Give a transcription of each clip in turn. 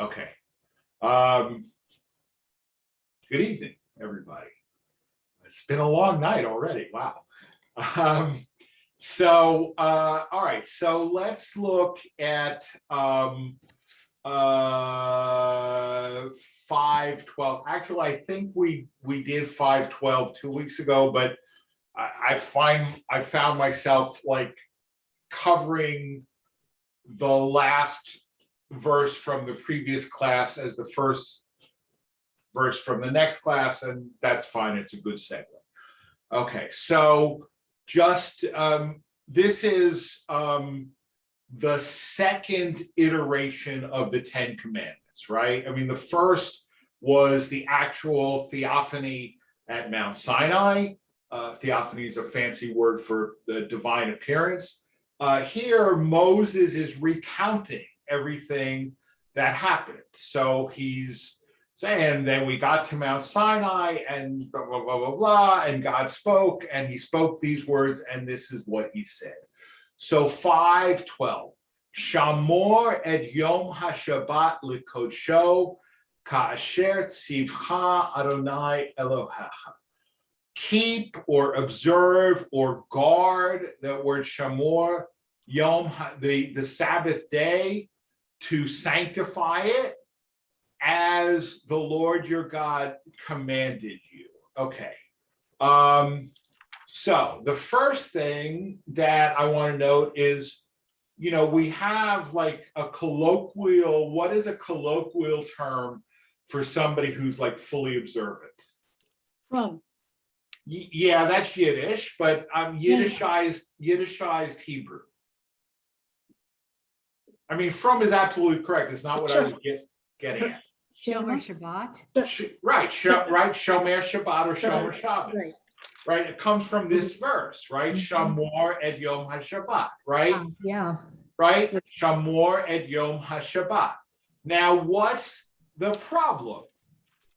Okay. Um, Good evening, everybody. It's been a long night already. Wow. All right. So let's look at 5:12. Actually, I think we did 5:12 2 weeks ago, but I found myself like covering the last verse from the previous class as the first verse from the next class, and that's fine. It's a good segue. Okay, so just this is the second iteration of the Ten Commandments, right? I mean, the first was the actual theophany at Mount Sinai. Theophany is a fancy word for the divine appearance. Here, Moses is recounting everything that happened. So he's saying that we got to Mount Sinai and blah, blah, blah, blah, blah, and God spoke, and he spoke these words, and this is what he said. So 5:12, Shamor et Yom HaShabbat l'kodsho ka'asher tzivcha Adonai Elohecha. Keep or observe or guard, that word Shamor, Yom, the Sabbath day, to sanctify it as the Lord your God commanded you. Okay. So the first thing that I want to note is, we have like a colloquial, what is a colloquial term for somebody who's like fully observant? From. Yeah, that's Yiddish, but I'm Yiddishized Hebrew. I mean, from is absolutely correct. It's not what I was getting at. Shomer Shabbat. Right, Shomer Shabbat or Shomer Shabbos. Right, it comes from this verse, right? Shamor et Yom HaShabbat, right? Yeah. Right, Shamor et Yom HaShabbat. Now, what's the problem?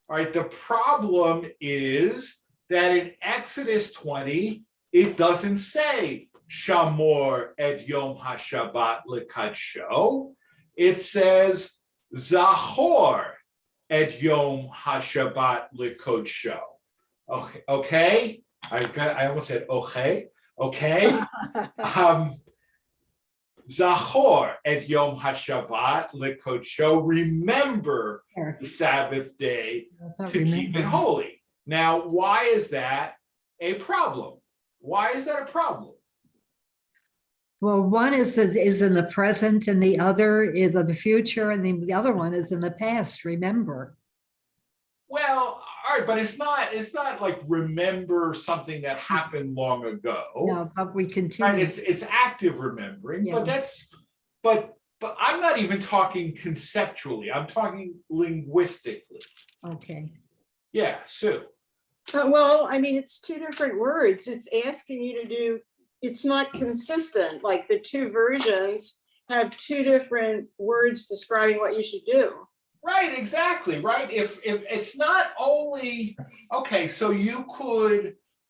All right, the problem is that in Exodus 20, it doesn't say Shamor et Yom HaShabbat l'kadsho. It says Zachor et Yom HaShabbat l'kodsho. Okay. I almost said okay. Zachor et Yom HaShabbat l'kodsho. Remember the Sabbath day to keep it holy. Now, why is that a problem? Why is that a problem? Well, one is in the present and the other is in the future, and the other one is in the past, remember. Well, all right, but it's not like remember something that happened long ago. No, but we continue. Right? It's active remembering, Yeah. but I'm not even talking conceptually. I'm talking linguistically. Okay. Yeah, Sue. Well, I mean, it's two different words. It's asking you to do, it's not consistent. Like the two versions have two different words describing what you should do. Right, exactly, right? If it's not only, okay, so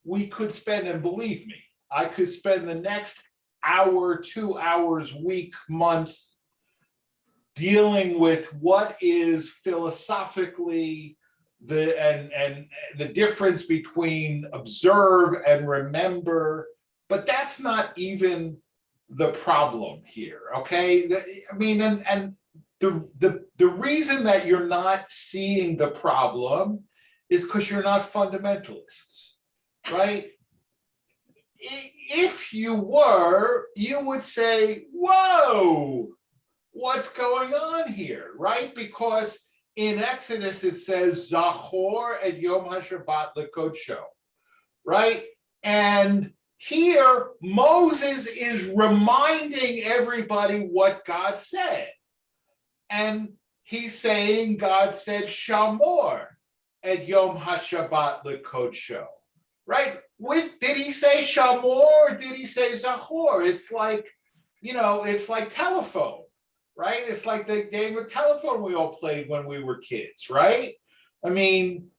we could spend, and believe me, I could spend the next hour, 2 hours, week, month dealing with what is philosophically the difference between observe and remember, but that's not even the problem here, okay? I mean, and the reason that you're not seeing the problem is because you're not fundamentalists, right? If you were, you would say, whoa, what's going on here, right? Because in Exodus, it says, Zachor et Yom HaShabbat l'kodsho, right? And here, Moses is reminding everybody what God said. And he's saying God said, Shamor et Yom HaShabbat l'kodsho, right? Did he say Shamor or did he say Zachor? It's like, it's like telephone. Right? It's like the game of telephone we all played when we were kids, right? I mean,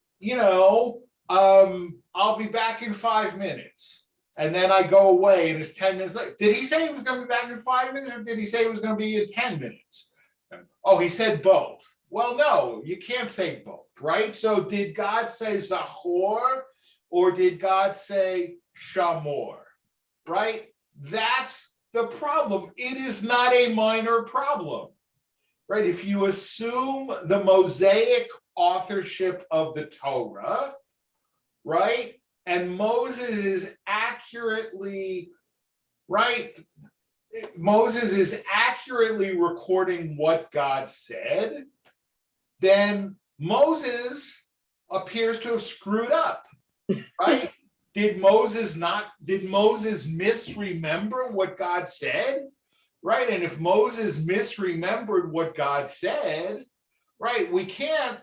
I'll be back in 5 minutes. And then I go away and it's 10 minutes later. Did he say he was going to be back in 5 minutes or did he say it was going to be in 10 minutes? Oh, he said both. Well, no, you can't say both, right? So did God say Zachor or did God say Shamor, right? That's the problem. It is not a minor problem, right? If you assume the Mosaic authorship of the Torah, right? And Moses is accurately, right? Moses is accurately recording what God said, then Moses appears to have screwed up, right? Did Moses misremember what God said? Right? And if Moses misremembered what God said, right, we can't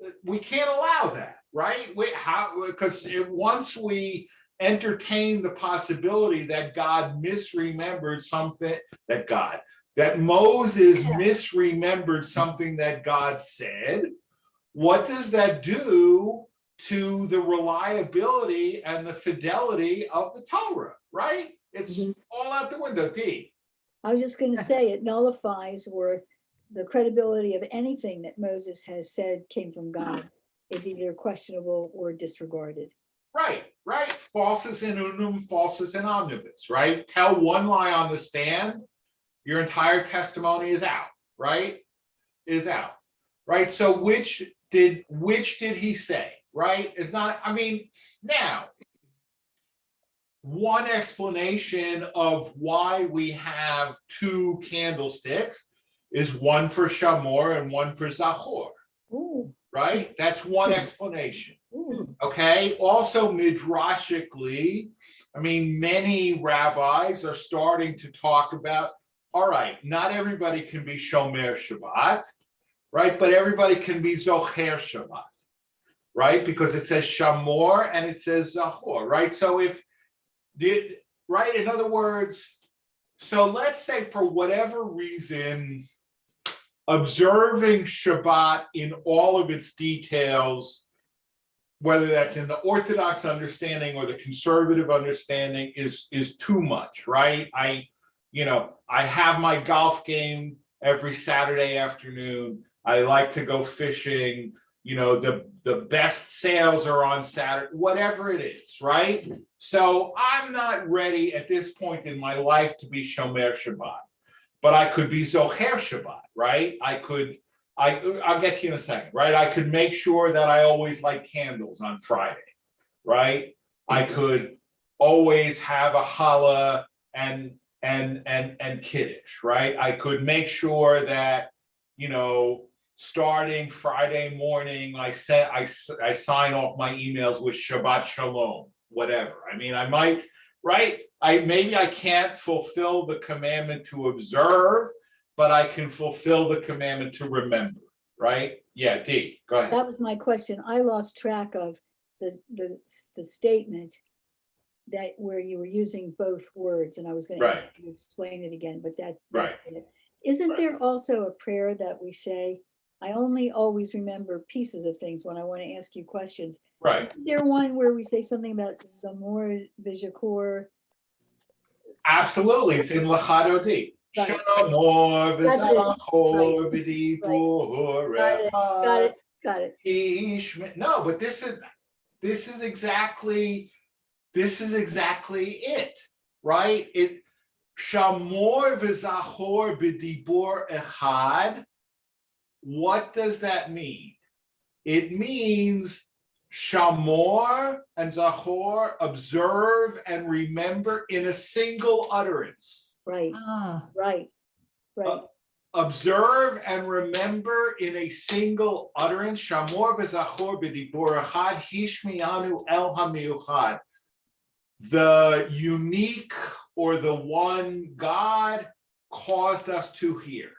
allow that, right? Because once we entertain the possibility that God misremembered something that Moses misremembered something that God said, what does that do to the reliability and the fidelity of the Torah, right? It's all out the window, D. I was just going to say it nullifies or the credibility of anything that Moses has said came from God is either questionable or disregarded. Right. Falsus in unum, falsus in omnibus, right? Tell one lie on the stand, your entire testimony is out, right? Is out, right? So which did he say, right? Is not, I mean, now, one explanation of why we have two candlesticks is one for Shamor and one for Zachor, Ooh, right? That's one explanation. ooh. Okay, also midrashically, I mean, many rabbis are starting to talk about, all right, not everybody can be Shomer Shabbat, right? But everybody can be Zocher Shabbat, right? Because it says Shamor and it says Zachor, right? So right, in other words, so let's say for whatever reason, observing Shabbat in all of its details, whether that's in the Orthodox understanding or the conservative understanding, is too much, right? I have my golf game every Saturday afternoon. I like to go fishing. The best sales are on Saturday, whatever it is, right? So I'm not ready at this point in my life to be Shomer Shabbat, but I could be Zocher Shabbat, right? I'll get to you in a second, right? I could make sure that I always light candles on Friday, right? I could always have a challah and kiddush, right? I could make sure that, starting Friday morning, I sign off my emails with Shabbat Shalom, whatever. I mean, I might, right? Maybe I can't fulfill the commandment to observe, but I can fulfill the commandment to remember, right? Yeah, D, go ahead. That was my question. I lost track of the statement that where you were using both words, and I was going to ask you to explain it again, but that's it. Isn't there also a prayer that we say? I only always remember pieces of things when I want to ask you questions. Right. Isn't there one where we say something about Zamor V'Jakor? Absolutely, it's in Lachado D. Shamor v'Zachor v'Dibur echad. Got it. No, but this is exactly it, right? Shamor v'Zachor v'Dibur echad. What does that mean? It means Shamor and Zachor, observe and remember in a single utterance. Right. Right. Observe and remember in a single utterance. Shamor v'Zachor b'dibur echad hishmianu el hamiuchad. The unique or the one God caused us to hear.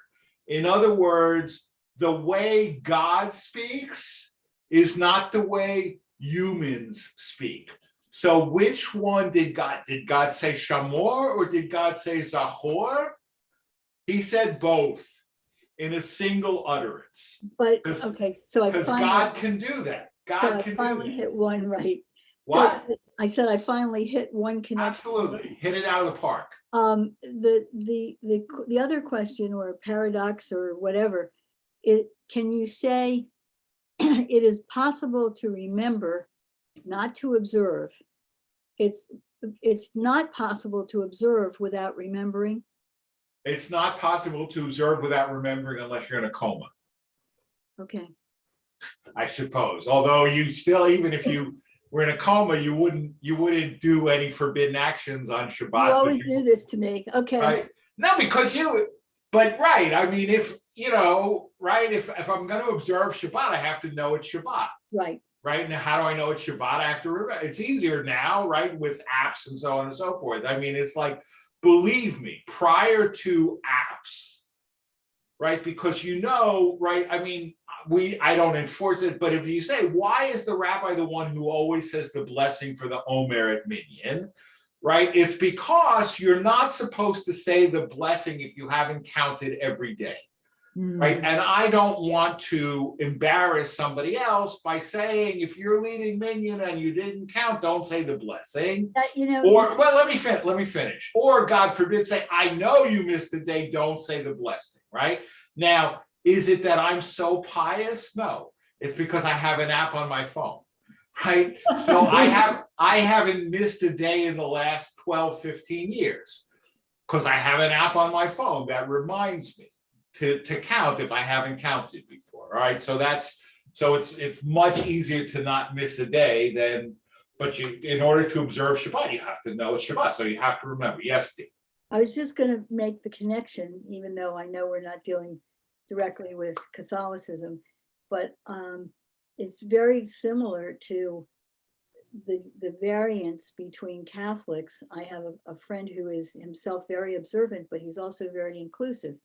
In other words, the way God speaks is not the way humans speak. So which one did God say Shamor or did God say Zachor? He said both in a single utterance. But okay, so I finally, God can do that. God can finally hit one right. What? I said I finally hit one connection. Absolutely, hit it out of the park. The other question or paradox or whatever can you say it is possible to remember, not to observe? It's not possible to observe without remembering. It's not possible to observe without remembering unless you're in a coma, Okay, I suppose. Although you still, even if you were in a coma, you wouldn't do any forbidden actions on Shabbat. you but always do this to me. Okay, Right? No, because but right, I mean, if, right, if I'm gonna observe Shabbat, I have to know it's Shabbat. right. Right? Now, how do I know it's Shabbat? I have to remember. It's easier now, right? With apps and so on and so forth. I mean, it's like, believe me, prior to apps, right? Because right? I mean, I don't enforce it, but if you say, why is the rabbi the one who always says the blessing for the Omer at Minyan? Right? It's because you're not supposed to say the blessing if you haven't counted every day. Right. And I don't want to embarrass somebody else by saying, if you're leading minyan and you didn't count, don't say the blessing. Or, well, let me finish. Or God forbid, say, I know you missed a day, don't say the blessing. Right? Now, is it that I'm so pious? No, it's because I have an app on my phone. Right. So I haven't missed a day in the last 12, 15 years because I have an app on my phone that reminds me to count if I haven't counted before. All right. So it's much easier to not miss a day but in order to observe Shabbat, you have to know it's Shabbat. So you have to remember. Yes, Steve. I was just going to make the connection, even though I know we're not dealing directly with Catholicism, but it's very similar to the variance between Catholics. I have a friend who is himself very observant, but he's also very inclusive.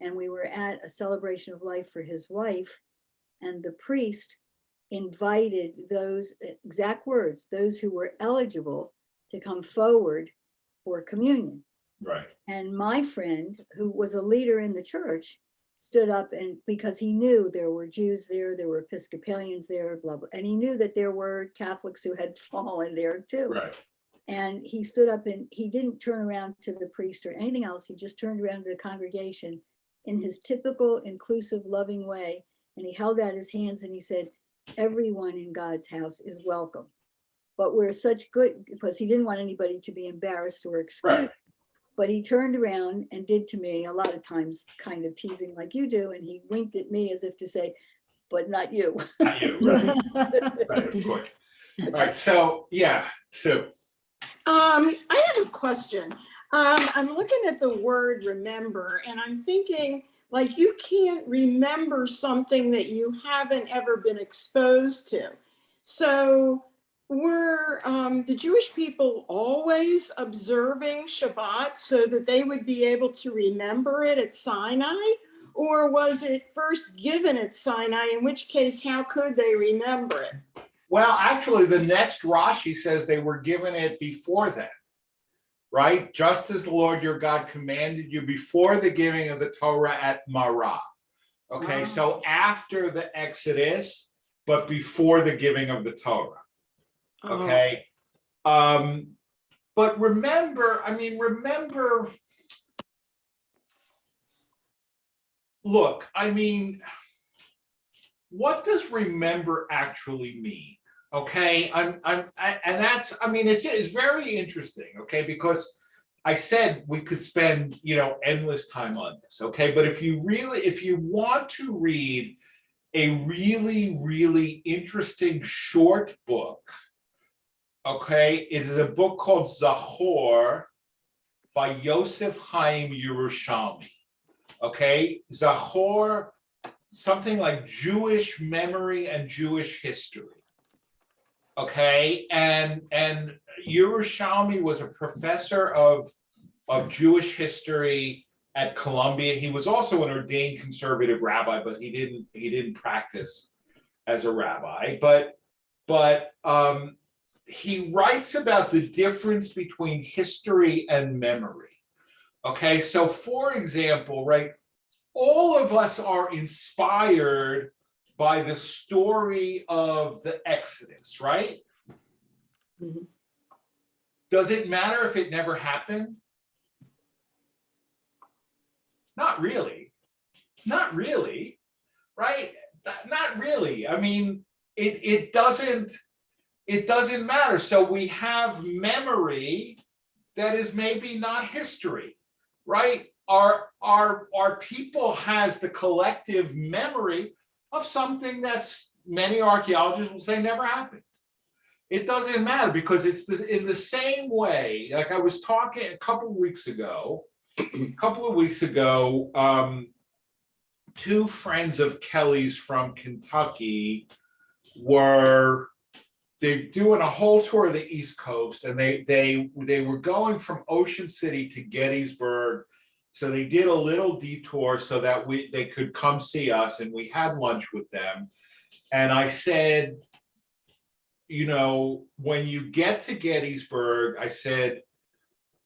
And we were at a celebration of life for his wife, and the priest invited those exact words, those who were eligible, to come forward for communion. Right. And my friend, who was a leader in the church, stood up, and because he knew there were Jews there were Episcopalians there, blah, blah, and he knew that there were Catholics who had fallen there too. Right. And he stood up and he didn't turn around to the priest or anything else. He just turned around to the congregation in his typical inclusive, loving way. And he held out his hands and he said, everyone in God's house is welcome. But we're such good, because he didn't want anybody to be embarrassed or excluded. Right. But he turned around and did to me a lot of times, kind of teasing like you do. And he winked at me as if to say, but not you. Not you. Right. Right, of course. All right. So, yeah. So. I have a question. I'm looking at the word remember, and I'm thinking, like, you can't remember something that you haven't ever been exposed to. So were the Jewish people always observing Shabbat so that they would be able to remember it at Sinai? Or was it first given at Sinai, in which case, how could they remember it? Well, actually, the next Rashi says they were given it before then, right? Just as the Lord your God commanded you before the giving of the Torah at Marah. Okay, so after the Exodus, but before the giving of the Torah. Okay. But remember, look, what does remember actually mean? Okay, it's very interesting, okay, because I said we could spend, endless time on this, okay, but if you want to read a really, really interesting short book, okay, it is a book called Zachor by Yosef Chaim Yerushalmi, okay, Zachor, something like Jewish memory and Jewish history. Okay, and Yerushalmi was a professor of Jewish history at Columbia. He was also an ordained conservative rabbi, but he didn't practice as a rabbi. But he writes about the difference between history and memory. Okay, so for example, right, all of us are inspired by the story of the Exodus, right? Mm-hmm. Does it matter if it never happened? Not really. Not really. right? Not really. I mean, it doesn't matter. So we have memory that is maybe not history, right? Our people has the collective memory of something that's many archaeologists will say never happened. It doesn't matter because it's in the same way, like I was talking a couple of weeks ago, two friends of Kelly's from Kentucky they're doing a whole tour of the East Coast, and they were going from Ocean City to Gettysburg. So they did a little detour so that they could come see us, and we had lunch with them. And I said, when you get to Gettysburg, I said,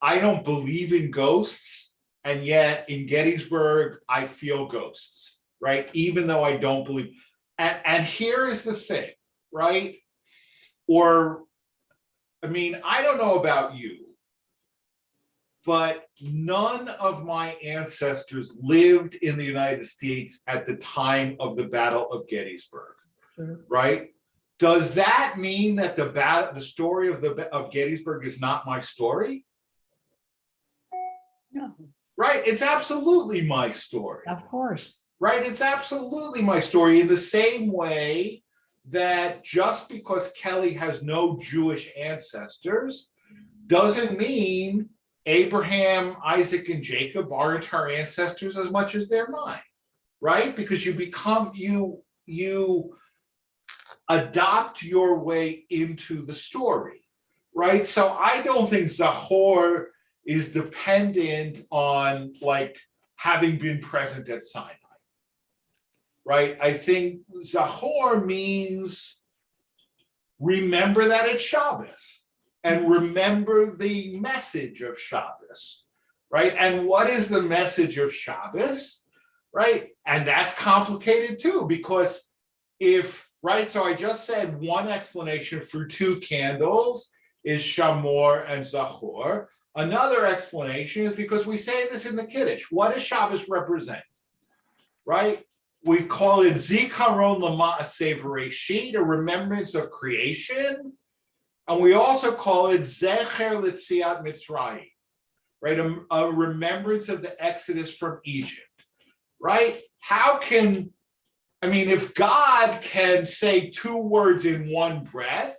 I don't believe in ghosts, and yet in Gettysburg, I feel ghosts, right? Even though I don't believe. And here is the thing, right? I don't know about you, but none of my ancestors lived in the United States at the time of the Battle of Gettysburg, right? Does that mean that the story of Gettysburg is not my story? No. Right? It's absolutely my story. Of course. Right? It's absolutely my story, in the same way that just because Kelly has no Jewish ancestors doesn't mean Abraham, Isaac, and Jacob aren't her ancestors as much as they're mine, right? Because you adopt your way into the story, right? So I don't think Zachor is dependent on like having been present at Sinai, right? I think Zachor means remember that it's Shabbos and remember the message of Shabbos, right? And what is the message of Shabbos, right? And that's complicated too, because so I just said one explanation for two candles is Shamor and Zachor. Another explanation is because we say this in the Kiddush. What does Shabbos represent, right? We call it Zikaron L'Ma'aseh V'Reishit, a remembrance of creation. And we also call it Zecher L'Tziat Mitzrayim, right? A remembrance of the Exodus from Egypt, right? If God can say two words in one breath,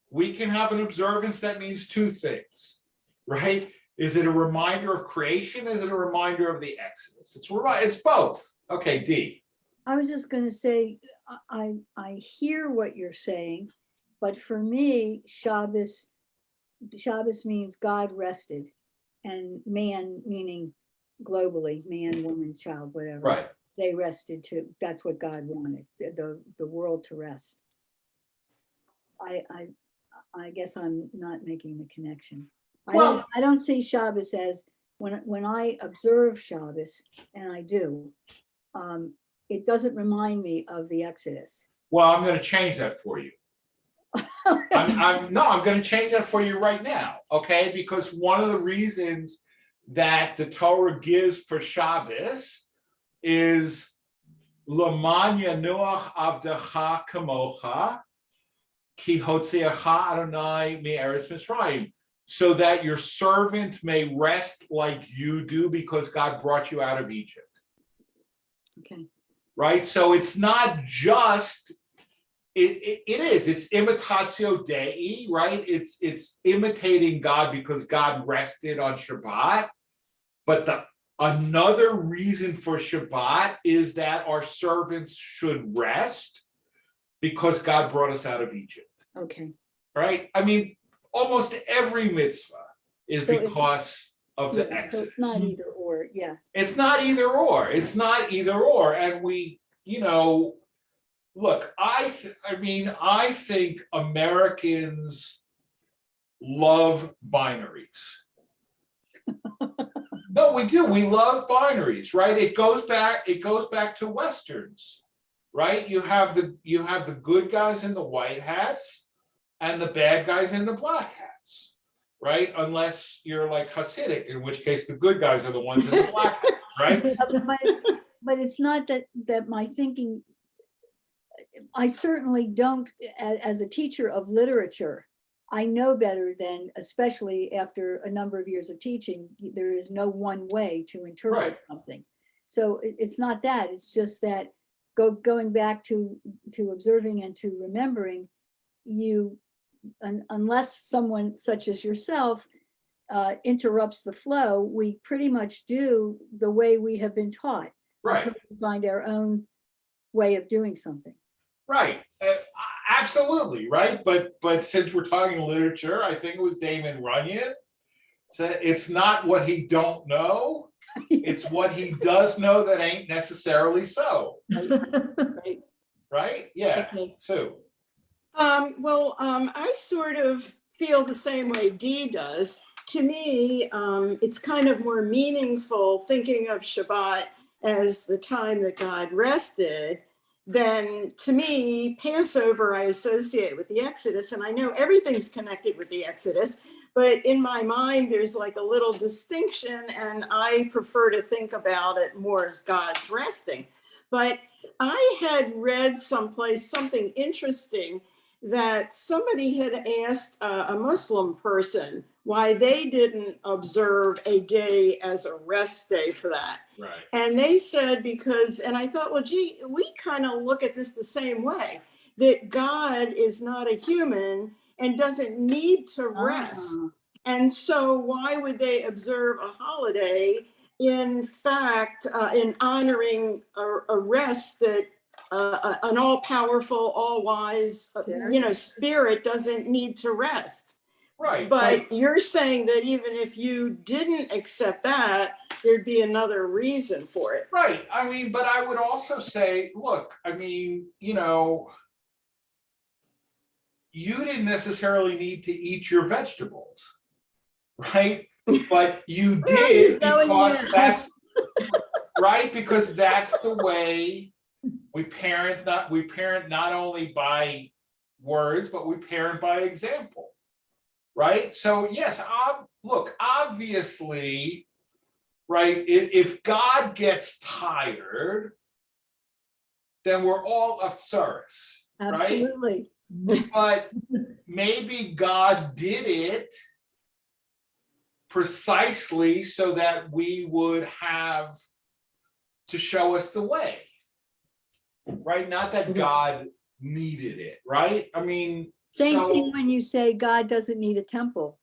we can have an observance that means two things, right? Is it a reminder of creation? Is it a reminder of the Exodus? It's both. Okay, D. I was just going to say, I hear what you're saying, but for me, Shabbos means God rested, and man meaning globally, man, woman, child, whatever. Right. They rested too. That's what God wanted, the world to rest. I guess I'm not making the connection. I don't see Shabbos as when I observe Shabbos, and I do, it doesn't remind me of the Exodus. Well, I'm going to change that for you. I'm going to change that for you right now, okay? Because one of the reasons that the Torah gives for Shabbos is L'man yanuach avdecha kamocha ki hotziacha Adonai me'eretz Mitzrayim, so that your servant may rest like you do because God brought you out of Egypt. Okay. Right? So it's not just, it's imitatio Dei, right? It's imitating God because God rested on Shabbat. But another reason for Shabbat is that our servants should rest because God brought us out of Egypt. Okay. Right? Almost every mitzvah is because of the Exodus. So it's not either or, yeah. It's not either or. It's not either or. And we, look, I think Americans love binaries. No, we do. We love binaries, right? It goes back to Westerns, right? You have the good guys in the white hats and the bad guys in the black hats, right? Unless you're like Hasidic, in which case the good guys are the ones in the black hats, right? but it's not that my thinking, I certainly don't, as a teacher of literature, I know better than, especially after a number of years of teaching, there is no one way to interpret Right. something. So it's not that, it's just that going back to observing and to remembering, unless someone such as yourself interrupts the flow, we pretty much do the way we have been taught Right. until we find our own way of doing something. Right, absolutely, right? But since we're talking literature, I think it was Damon Runyon said it's not what he don't know, it's what he does know that ain't necessarily so, right? Yeah, Okay. Sue. I sort of feel the same way Dee does. To me, it's kind of more meaningful thinking of Shabbat as the time that God rested. Then to me, Passover I associate with the Exodus, and I know everything's connected with the Exodus, but in my mind, there's like a little distinction, and I prefer to think about it more as God's resting. But I had read someplace something interesting that somebody had asked a Muslim person why they didn't observe a day as a rest day for that. Right. And they said because, and I thought, well, gee, we kind of look at this the same way, that God is not a human and doesn't need to rest. And so why would they observe a holiday? In fact, in honoring a rest that an all-powerful, all-wise, spirit doesn't need to rest. Right. But you're saying that even if you didn't accept that, there'd be another reason for it. Right. I mean, but I would also say, look, I mean, you didn't necessarily need to eat your vegetables, right? But you did because that's right, because that's the way we parent not only by words, but we parent by example, right? So yes, look, obviously, right, if God gets tired, then we're all upsurus, right? Absolutely. But maybe God did it precisely so that we would have to show us the way, right? Not that God needed it, right? I mean, Same thing when you say God doesn't need a temple.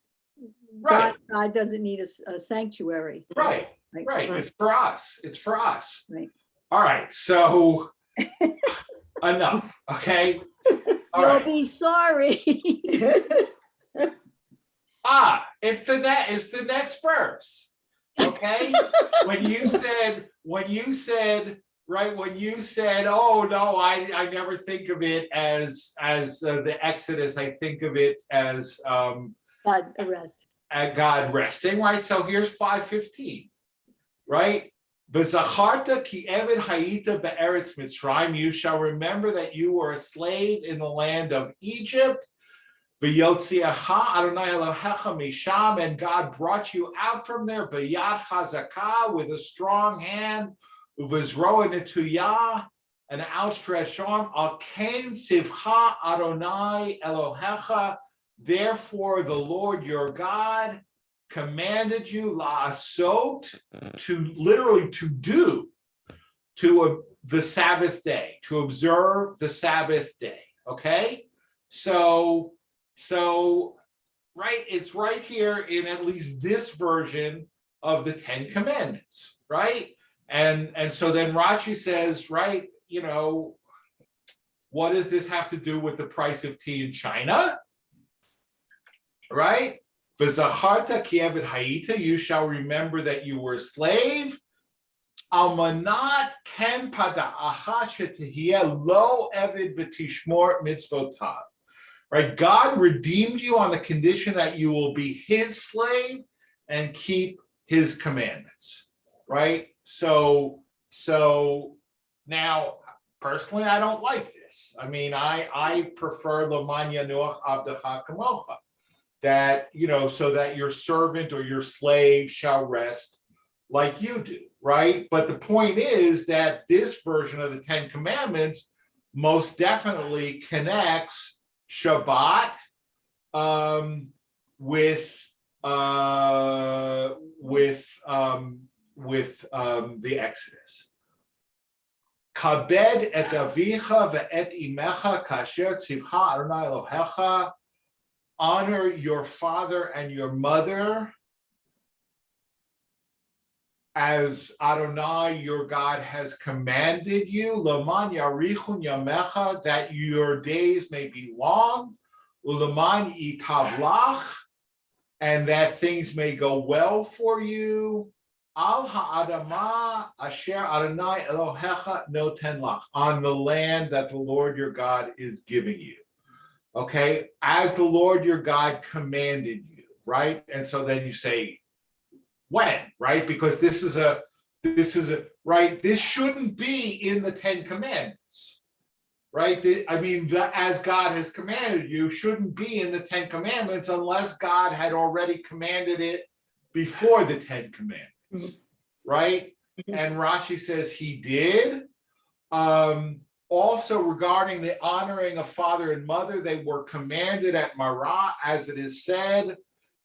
Right. God doesn't need a sanctuary. Right. It's for us. It's for us. Right. All right. So enough. Okay. All You'll right. be sorry. It's the next verse. Okay. when you said, oh no, I never think of it as the Exodus. I think of it as God rest. God resting, right? So here's 5:15, right? V'zacharta ki eved hayita be'eretz Mitzrayim. You shall remember that you were a slave in the land of Egypt. V'yotziacha Adonai Elohecha misham, and God brought you out from there. B'yad chazakah, with a strong hand. Uvizroa netuyah, an outstretched arm. Al ken sivcha Adonai Elohecha. Therefore, the Lord your God commanded you la'asot, to literally to do, the Sabbath day, to observe the Sabbath day. Okay, so right, it's right here in at least this version of the Ten Commandments, right? And so then Rashi says, right, what does this have to do with the price of tea in China? Right? V'zacharta ki eved hayita, you shall remember that you were a slave. Almanat ken pada'acha shetihiyeh lo eved v'tishmor mitzvotav. Right? God redeemed you on the condition that you will be his slave and keep his commandments. Right? So now, personally, I don't like this. I mean, I prefer l'man yanuach avdecha kamocha. That, so that your servant or your slave shall rest like you do, right? But the point is that this version of the Ten Commandments most definitely connects Shabbat with the Exodus. Kabed et avicha ve'et imecha kasher tzivcha Adonai Elohecha. Honor your father and your mother as Adonai your God has commanded you. Laman yarichun yamecha, that your days may be long. Ulaman itavlach, and that things may go well for you. Al ha'adama asher Adonai Elohecha noten lach, on the land that the Lord your God is giving you. Okay, as the Lord your God commanded you, right? And so then you say, when, right? Because this is a right. This shouldn't be in the Ten Commandments, right? As God has commanded you shouldn't be in the Ten Commandments unless God had already commanded it before the Ten Commandments, right? And Rashi says he did. Also, regarding the honoring of father and mother, they were commanded at Marah, as it is said.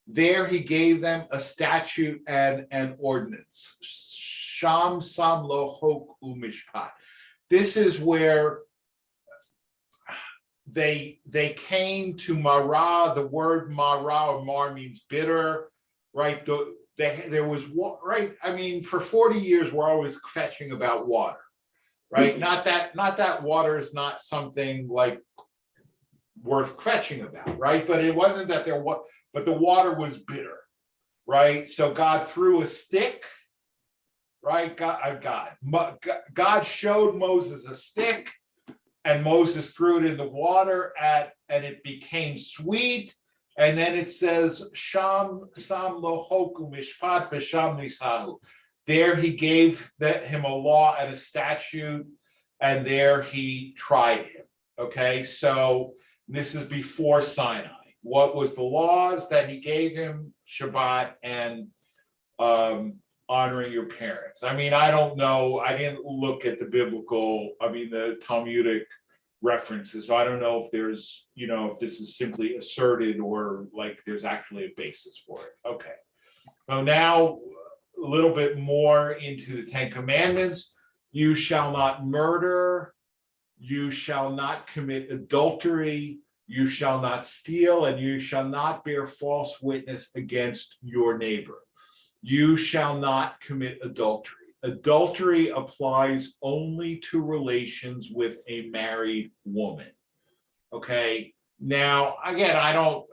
There he gave them a statute and an ordinance. Sham sam lo hok umishpat. This is where they came to Marah. The word Marah or Mar means bitter, right? There was, right? I mean, for 40 years, we're always fetching about water. Right, not that water is not something like worth fetching about, right? But it wasn't that but the water was bitter, right? So God threw a stick, right? God showed Moses a stick, and Moses threw it in the water and it became sweet. And then it says, Sham sam lo hoku mishpat v'sham nisahu. There he gave him a law and a statute, and there he tried him. Okay, so this is before Sinai. What was the laws that he gave him? Shabbat and honoring your parents. I mean, I don't know. I didn't look at the Talmudic references. So I don't know if there's, if this is simply asserted or like there's actually a basis for it. Okay. So now, a little bit more into the Ten Commandments. You shall not murder, you shall not commit adultery, you shall not steal, and you shall not bear false witness against your neighbor. You shall not commit adultery. Adultery applies only to relations with a married woman. Okay, now again, I don't,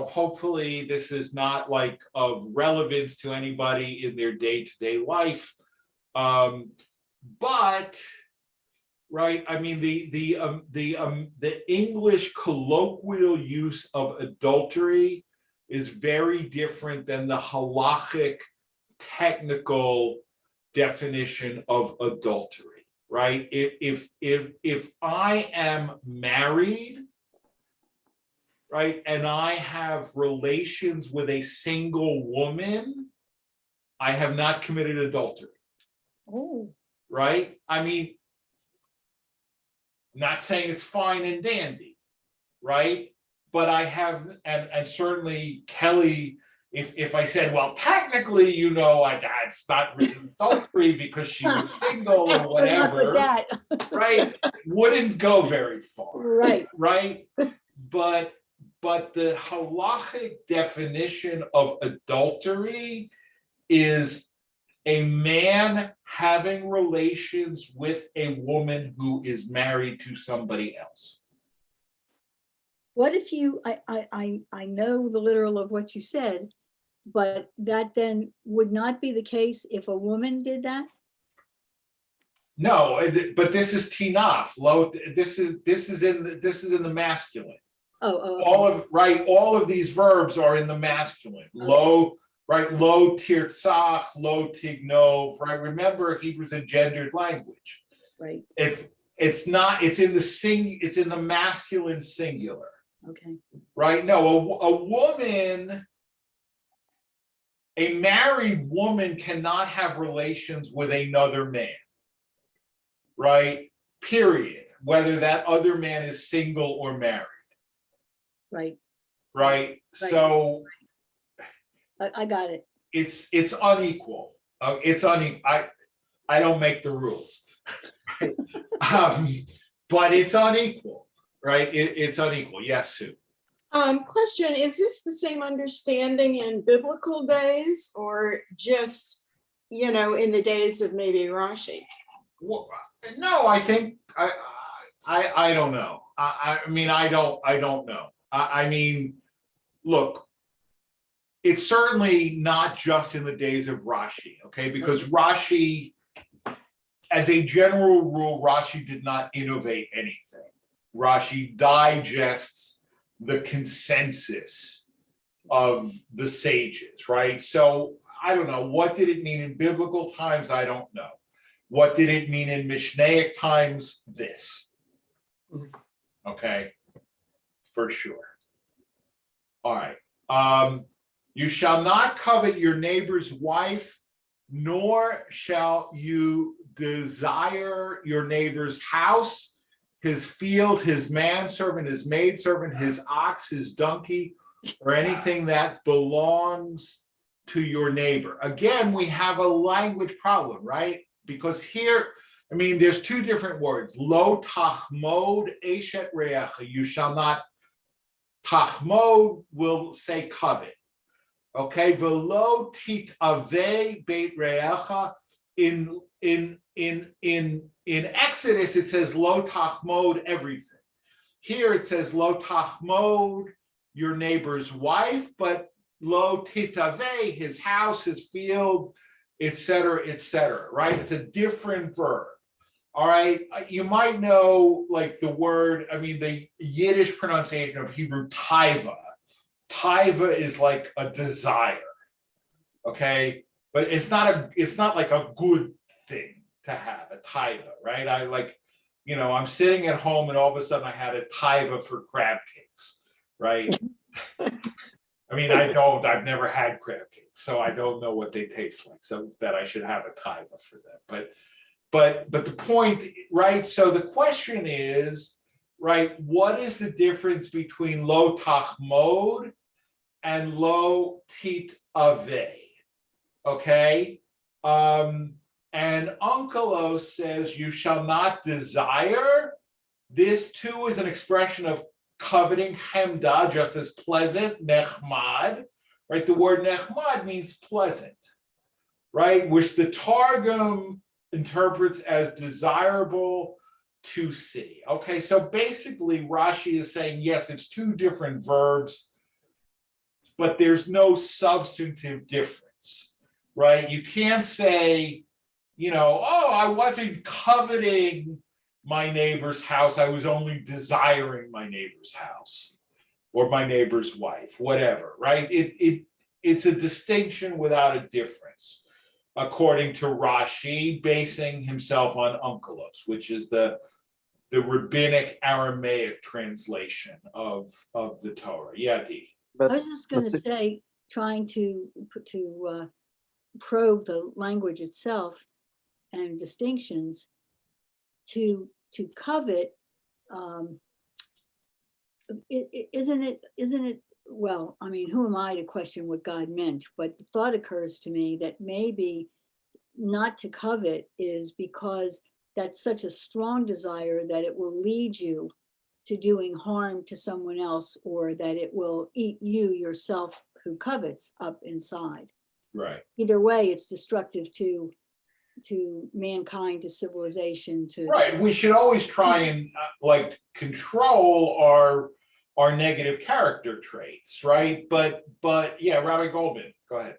hopefully this is not like of relevance to anybody in their day-to-day life. But right, I mean, the English colloquial use of adultery is very different than the halachic technical definition of adultery, right? If I am married, right, and I have relations with a single woman, I have not committed adultery. Oh, Right? I mean, not saying it's fine and dandy, right? But I have, and certainly Kelly, if I said, well, technically, it's not really adultery because she was single or whatever, that. right? Wouldn't go very far. Right. Right? But the halachic definition of adultery is a man having relations with a woman who is married to somebody else. What if I know the literal of what you said, but that then would not be the case if a woman did that? No, but this is tinaf. This is in the masculine. Oh, okay. All of these verbs are in the masculine. Okay. Lo tirtzach, lo tignov, right? Remember, Hebrew's a gendered language. Right. If it's not, it's in the masculine singular. Okay. Right? No, a woman A married woman cannot have relations with another man, right? Period. Whether that other man is single or married, Right, right? So I got it. it's unequal. It's unequal. I don't make the rules. But it's unequal, right? It's unequal. Yes, Sue. Question, is this the same understanding in biblical days or just, in the days of maybe Rashi? Well, no, I think I don't know. I mean, I don't know. I mean, look, it's certainly not just in the days of Rashi, okay? Because Rashi, as a general rule, Rashi did not innovate anything. Rashi digests the consensus of the sages, right? So I don't know. What did it mean in biblical times? I don't know. What did it mean in Mishnaic times? This. Okay, for sure. All right. You shall not covet your neighbor's wife, nor shall you desire your neighbor's house, his field, his manservant, his maidservant, his ox, his donkey, or anything that belongs to your neighbor. Again, we have a language problem, right? Because here, I mean, there's two different words. Lo tachmod eshet reacha. You shall not. Tachmod will say covet. Okay, velo tit ave beit reacha. In Exodus, it says lo tachmod everything. Here it says lo tachmod your neighbor's wife, but lo tit ave his house, his field, etc., right? It's a different verb. All right, you might know like the word, I mean, the Yiddish pronunciation of Hebrew taiva. Taiva is like a desire, okay? But it's not like a good thing to have, a taiva, right? I'm sitting at home and all of a sudden I had a taiva for crab cakes, right? I mean, I've never had crab cakes, so I don't know what they taste like, so that I should have a taiva for them. But the point, right? So the question is, right, what is the difference between lo tachmod and lo tit ave? Okay. And Onkelos says you shall not desire. This too is an expression of coveting, hemda, just as pleasant, nechmad, right? The word nechmad means pleasant, right? Which the Targum interprets as desirable to see. Okay, so basically Rashi is saying, yes, it's two different verbs, but there's no substantive difference, right? You can't say, oh, I wasn't coveting my neighbor's house, I was only desiring my neighbor's house or my neighbor's wife, whatever, right? It's a distinction without a difference, according to Rashi, basing himself on Onkelos, which is the rabbinic Aramaic translation of the Torah. Yeah, Dee. I was just going to say, trying to probe the language itself and distinctions. To covet, isn't it? Well, I mean, who am I to question what God meant? But the thought occurs to me that maybe not to covet is because that's such a strong desire that it will lead you to doing harm to someone else, or that it will eat you yourself who covets up inside. Right. Either way, it's destructive to mankind, to civilization, to right. We should always try and control our negative character traits, right? But yeah, Rabbi Goldman, go ahead.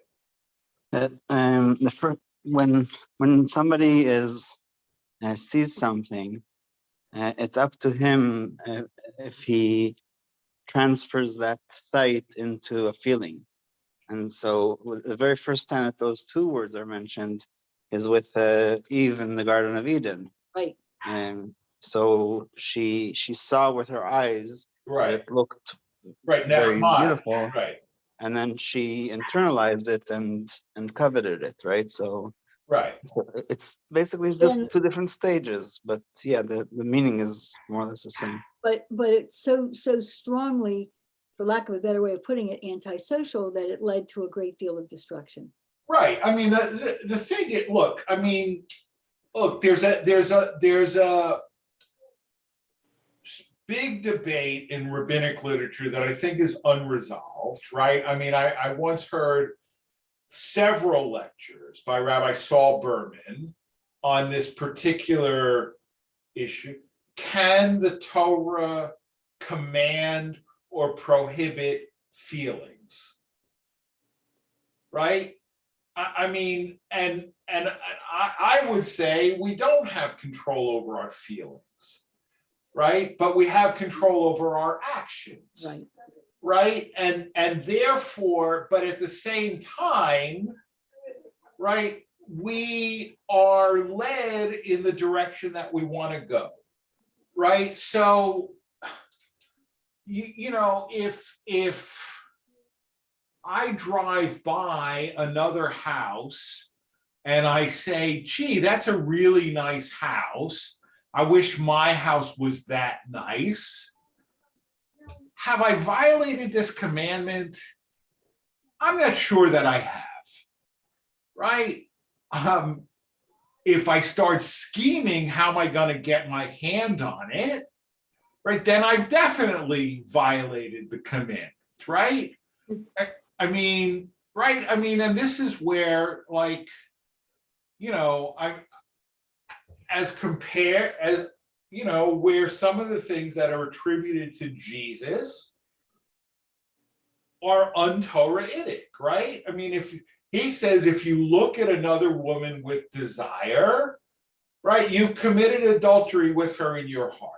The first, when somebody sees something, it's up to him if he transfers that sight into a feeling. And so the very first time that those two words are mentioned is with Eve in the Garden of Eden. Right. And so she saw with her eyes right. that it looked right. very Nechmad. beautiful. Right. and then she internalized it and coveted it, right? So Right. it's basically Then- two different stages, but yeah, the meaning is more or less the same. But it's so strongly, for lack of a better way of putting it, antisocial, that it led to a great deal of destruction. Right. I mean, the thing is, look, I mean, look, there's a big debate in rabbinic literature that I think is unresolved, right? I mean, I once heard several lectures by Rabbi Saul Berman on this particular issue. Can the Torah command or prohibit feelings? Right? I mean, and I would say we don't have control over our feelings, right? But we have control over our actions. Right. Right? And therefore, but at the same time, right, we are led in the direction that we want to go. Right? So you know, if I drive by another house and I say, gee, that's a really nice house. I wish my house was that nice. Have I violated this commandment? I'm not sure that I have, right? If I start scheming, how am I going to get my hand on it? Right, then I've definitely violated the commandment, right? I mean, right? I mean, and this is where, like, you know, you know, where some of the things that are attributed to Jesus are un-Torahitic, right? I mean, if he says, if you look at another woman with desire, right, you've committed adultery with her in your heart,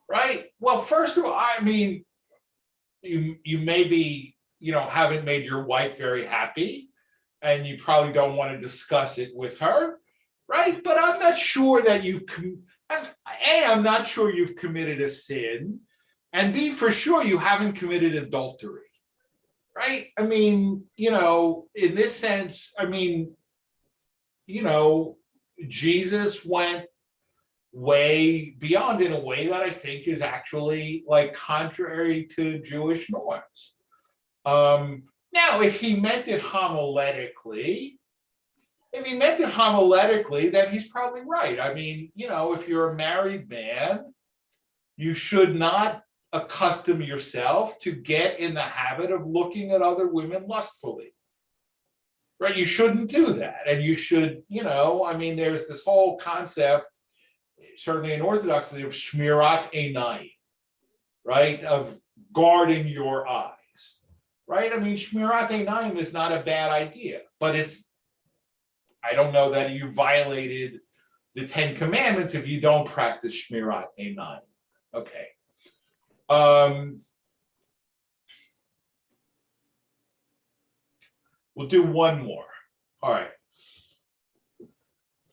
right? Well, first of all, I mean, you maybe, you know, haven't made your wife very happy, and you probably don't want to discuss it with her, right? But I'm not sure that I'm not sure you've committed a sin, and B, for sure you haven't committed adultery, right? I mean, you know, in this sense, I mean, you know, Jesus went way beyond in a way that I think is actually like contrary to Jewish norms. Now, if he meant it homiletically, then he's probably right. I mean, you know, if you're a married man, you should not accustom yourself to get in the habit of looking at other women lustfully. Right? You shouldn't do that. And you should, you know, I mean, there's this whole concept, certainly in Orthodoxy, of shmirat einayim, right? Of guarding your eyes. Right? I mean, shmirat einayim is not a bad idea, but I don't know that you violated the 10 Commandments if you don't practice shmirat einayim. Okay. We'll do one more. All right.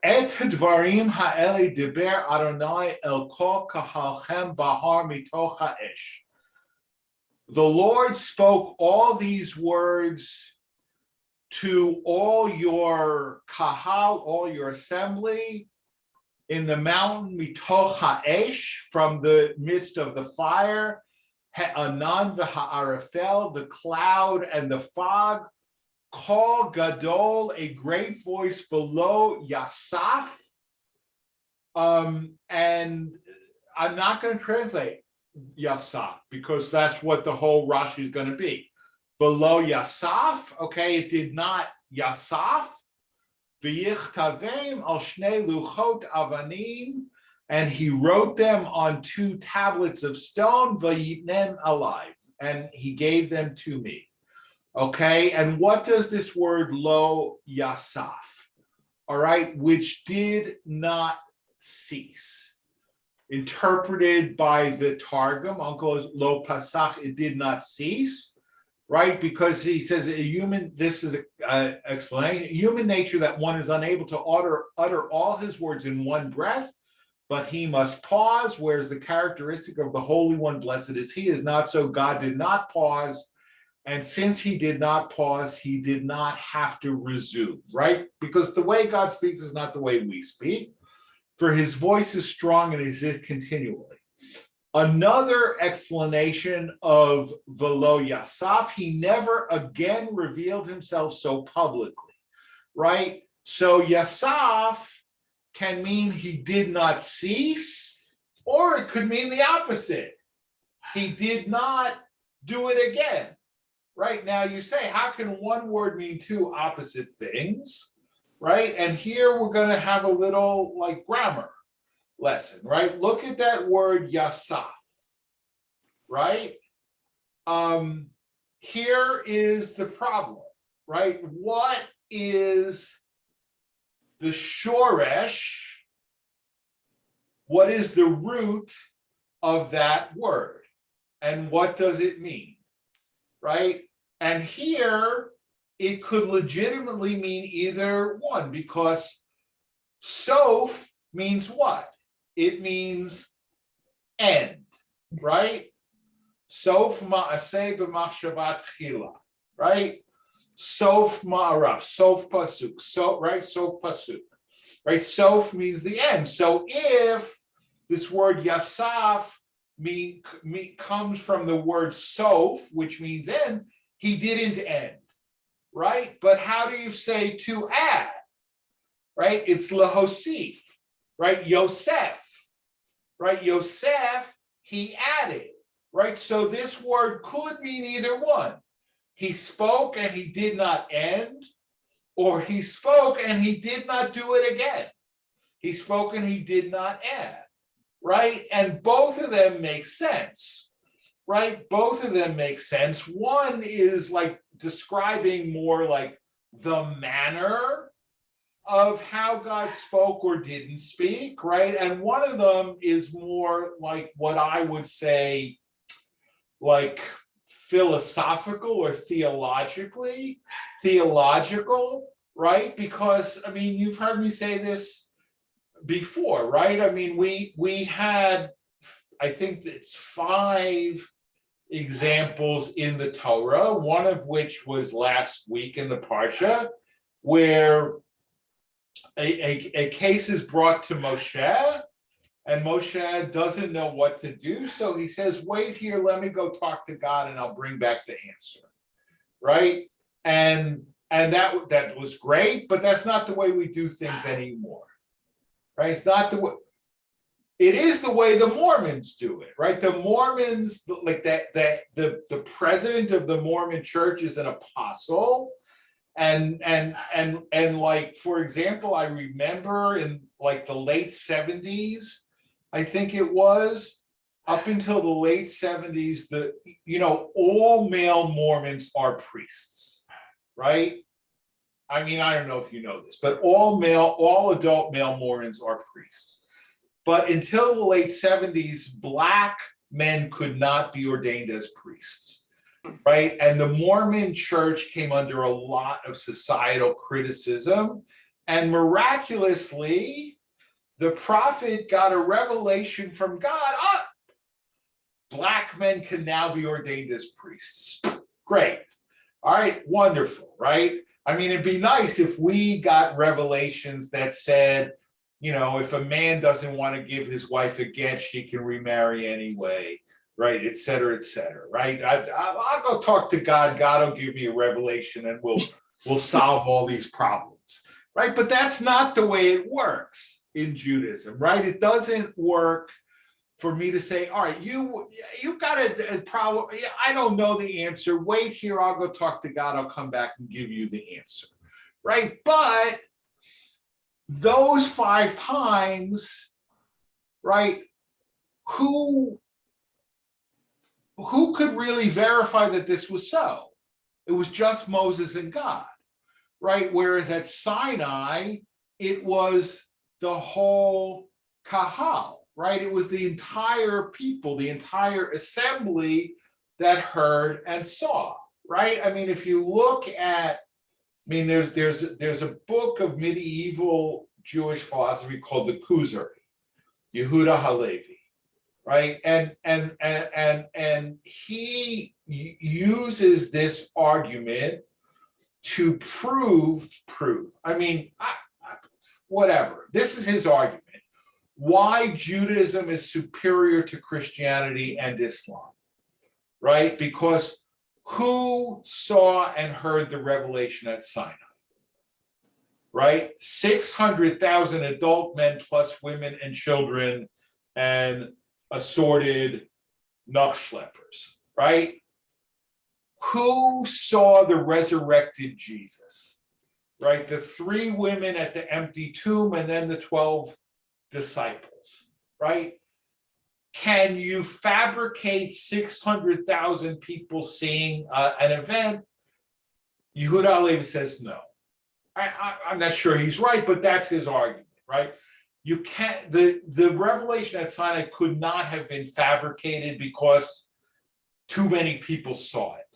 Et dvarim ha'ele diber Adonai el kol kahalchem bahar mitoch ha'esh. The Lord spoke all these words to all your kahal, all your assembly, in the mountain mitoch ha'esh, from the midst of the fire, ha'anan v'ha'arafel, the cloud and the fog, call gadol, a great voice, v'lo yasaf. And I'm not going to translate yasaf because that's what the whole Rashi is going to be. V'lo yasaf, okay, it did not yasaf. V'yichtavim al shnei luchot avanim, and he wrote them on 2 tablets of stone, v'yitnem alive, and he gave them to me. Okay, and what does this word lo yasaf, all right, which did not cease, interpreted by the Targum, Uncle lo pasach, it did not cease, right? Because he says this is an explanation, human nature that one is unable to utter all his words in one breath, but he must pause, whereas the characteristic of the Holy One, blessed is he, is not so. God did not pause, And since he did not pause, he did not have to resume, right? Because the way God speaks is not the way we speak. For his voice is strong and exists continually. Another explanation of Velo Yasaf, he never again revealed himself so publicly, right? So Yasaf can mean he did not cease, or it could mean the opposite. He did not do it again. Right now, you say, how can one word mean two opposite things, right? And here we're going to have a little like grammar lesson, right? Look at that word yasaf, right? Here is the problem, right? What is the shoresh? What is the root of that word? And what does it mean, right? And here, it could legitimately mean either one, because sof means what? It means end, right? Sof ma'aseh b'machshavat chila, right? Sof ma'araf, sof pasuk, so right? Sof pasuk, right? Sof means the end. So if this word yasaf comes from the word sof, which means end, he didn't end, right? But how do you say to add, right? It's lahosif, right? Yosef, right? Yosef, he added, right? So this word could mean either one. He spoke and he did not end, or he spoke and he did not do it again. He spoke and he did not add, right? And both of them make sense. Right? Both of them make sense. One is like describing more like the manner of how God spoke or didn't speak, right? And one of them is more like what I would say, like philosophical or theological, right? Because I mean, you've heard me say this before, right? I mean, we had, I think it's 5 examples in the Torah, one of which was last week in the Parsha, where a case is brought to Moshe, and Moshe doesn't know what to do, so he says, wait here, let me go talk to God and I'll bring back the answer, right? And that was great, but that's not the way we do things anymore, right? It's not the way. It is the way the Mormons do it, right? The Mormons, like the president of the Mormon church is an apostle. And like, for example, I remember in like the late 70s, I think it was, up until the late 70s, all male Mormons are priests, right? I mean, I don't know if you know this, but all adult male Mormons are priests. But until the late 70s, Black men could not be ordained as priests, right? And the Mormon church came under a lot of societal criticism. And miraculously, the prophet got a revelation from God. Black men can now be ordained as priests. Great. All right, wonderful, right? I mean, it'd be nice if we got revelations that said, if a man doesn't want to give his wife a get, she can remarry anyway, right? Et cetera, right? I'll go talk to God. God will give me a revelation and we'll solve all these problems, right? But that's not the way it works in Judaism, right? It doesn't work for me to say, all right, you got a problem. I don't know the answer. Wait here. I'll go talk to God. I'll come back and give you the answer, right? But those 5 times, right? Who could really verify that this was so? It was just Moses and God, right? Whereas at Sinai, it was the whole kahal, right? It was the entire people, the entire assembly that heard and saw, right? I mean, if you look at, there's a book of medieval Jewish philosophy called the Kuzari, Yehuda Halevi, right? And he uses this argument to prove. I mean, whatever. This is his argument. Why Judaism is superior to Christianity and Islam, right? Because who saw and heard the revelation at Sinai? Right? 600,000 adult men plus women and children and assorted nachschleppers, right? Who saw the resurrected Jesus? Right? The 3 women at the empty tomb and then the 12 disciples, right? Can you fabricate 600,000 people seeing an event? Yehuda Halevi says no. I'm not sure he's right, but that's his argument, right? You can't, the revelation at Sinai could not have been fabricated because too many people saw it,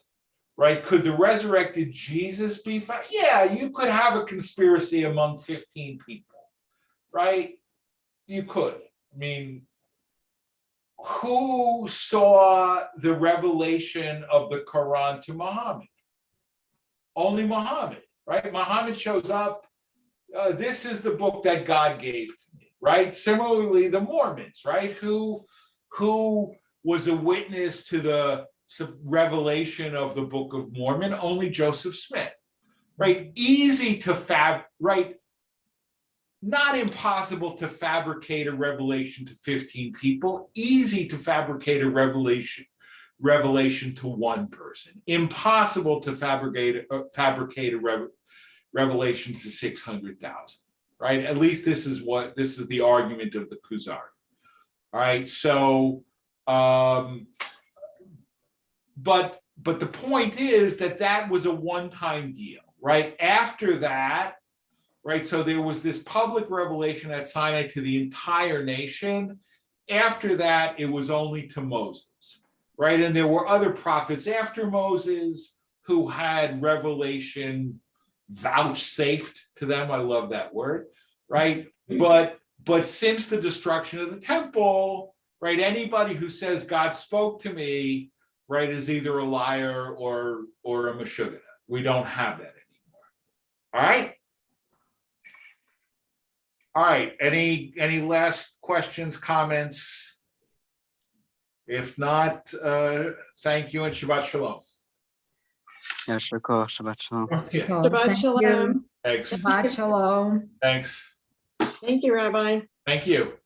right? Could the resurrected Jesus be yeah, you could have a conspiracy among 15 people, right? You could. I mean, who saw the revelation of the Quran to Muhammad? Only Muhammad, right? Muhammad shows up. This is the book that God gave to me, right? Similarly, the Mormons, right? Who was a witness to the revelation of the Book of Mormon? Only Joseph Smith, right? Easy to right? Not impossible to fabricate a revelation to 15 people, easy to fabricate a revelation to one person. Impossible to fabricate a revelation to 600,000, right? At least this is the argument of the Kuzari. All right, so but the point is that was a one-time deal, right? After that, right, so there was this public revelation at Sinai to the entire nation. After that, it was only to Moses, right? And there were other prophets after Moses who had revelation vouchsafed to them. I love that word, right? But since the destruction of the temple, right, anybody who says God spoke to me, right, is either a liar or a meshugah. We don't have that anymore. All right. All right, any last questions, comments? If not, thank you and Shabbat Shalom. Yasher Koach, Shabbat Shalom. Yeah, Shabbat Thank you. shalom. thanks, Shabbat shalom. thanks, Thank you, Rabbi. thank you.